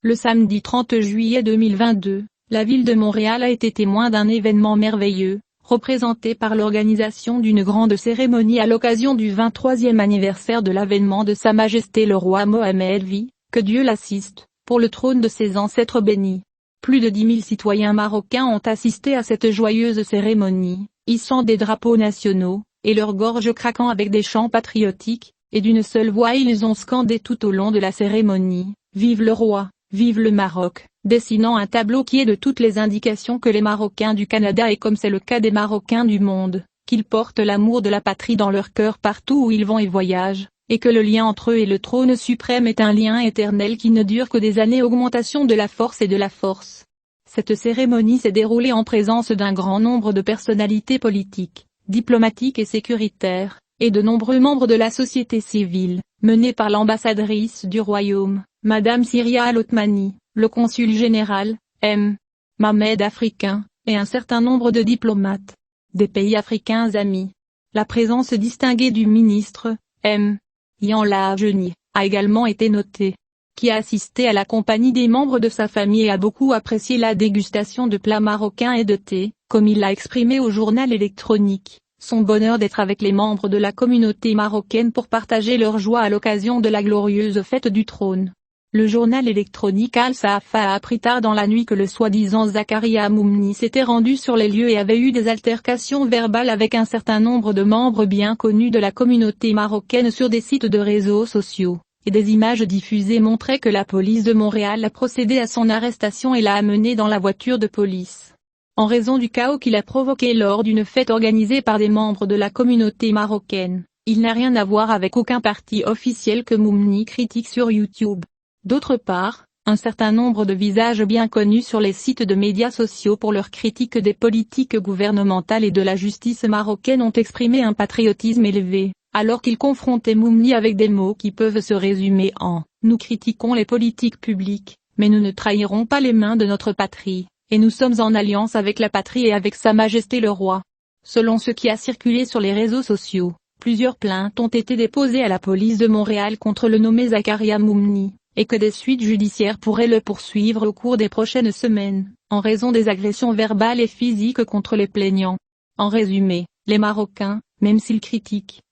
Le samedi 30 juillet 2022, la ville de Montréal a été témoin d'un événement merveilleux, représenté par l'organisation d'une grande cérémonie à l'occasion du 23e anniversaire de l'avènement de Sa Majesté le roi Mohammed V, que Dieu l'assiste, pour le trône de ses ancêtres bénis. Plus de 10 000 citoyens marocains ont assisté à cette joyeuse cérémonie, hissant des drapeaux nationaux, et leur gorge craquant avec des chants patriotiques, et d'une seule voix ils ont scandé tout au long de la cérémonie, « Vive le roi, vive le Maroc », dessinant un tableau qui est de toutes les indications que les Marocains du Canada et comme c'est le cas des Marocains du monde, qu'ils portent l'amour de la patrie dans leur cœur partout où ils vont et voyagent, et que le lien entre eux et le trône suprême est un lien éternel qui ne dure que des années. Augmentation de la force et de la force. Cette cérémonie s'est déroulée en présence d'un grand nombre de personnalités politiques, diplomatiques et sécuritaires, et de nombreux membres de la société civile, menée par l'ambassadrice du royaume, Madame Syria Al-Othmani, le consul général, M. Mohamed Africain, et un certain nombre de diplomates des pays africains amis. La présence distinguée du ministre, M. Yan Lahjeni, a également été notée, qui a assisté à la compagnie des membres de sa famille et a beaucoup apprécié la dégustation de plats marocains et de thé, comme il l'a exprimé au journal électronique, son bonheur d'être avec les membres de la communauté marocaine pour partager leur joie à l'occasion de la glorieuse fête du trône. Le journal électronique Al-Safa a appris tard dans la nuit que le soi-disant Zakaria Moumni s'était rendu sur les lieux et avait eu des altercations verbales avec un certain nombre de membres bien connus de la communauté marocaine sur des sites de réseaux sociaux, et des images diffusées montraient que la police de Montréal a procédé à son arrestation et l'a amené dans la voiture de police. En raison du chaos qu'il a provoqué lors d'une fête organisée par des membres de la communauté marocaine, il n'a rien à voir avec aucun parti officiel que Moumni critique sur YouTube. D'autre part, un certain nombre de visages bien connus sur les sites de médias sociaux pour leur critique des politiques gouvernementales et de la justice marocaine ont exprimé un patriotisme élevé, alors qu'ils confrontaient Moumni avec des mots qui peuvent se résumer en « Nous critiquons les politiques publiques, mais nous ne trahirons pas les mains de notre patrie, et nous sommes en alliance avec la patrie et avec Sa Majesté le roi ». Selon ce qui a circulé sur les réseaux sociaux, plusieurs plaintes ont été déposées à la police de Montréal contre le nommé Zakaria Moumni, et que des suites judiciaires pourraient le poursuivre au cours des prochaines semaines, en raison des agressions verbales et physiques contre les plaignants. En résumé, les Marocains, même s'ils critiquent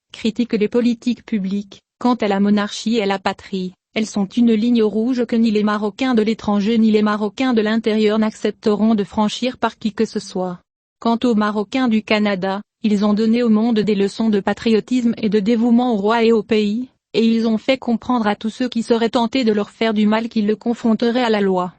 les politiques publiques, quant à la monarchie et à la patrie, elles sont une ligne rouge que ni les Marocains de l'étranger ni les Marocains de l'intérieur n'accepteront de franchir par qui que ce soit. Quant aux Marocains du Canada, ils ont donné au monde des leçons de patriotisme et de dévouement au roi et au pays, et ils ont fait comprendre à tous ceux qui seraient tentés de leur faire du mal qu'ils le confronteraient à la loi.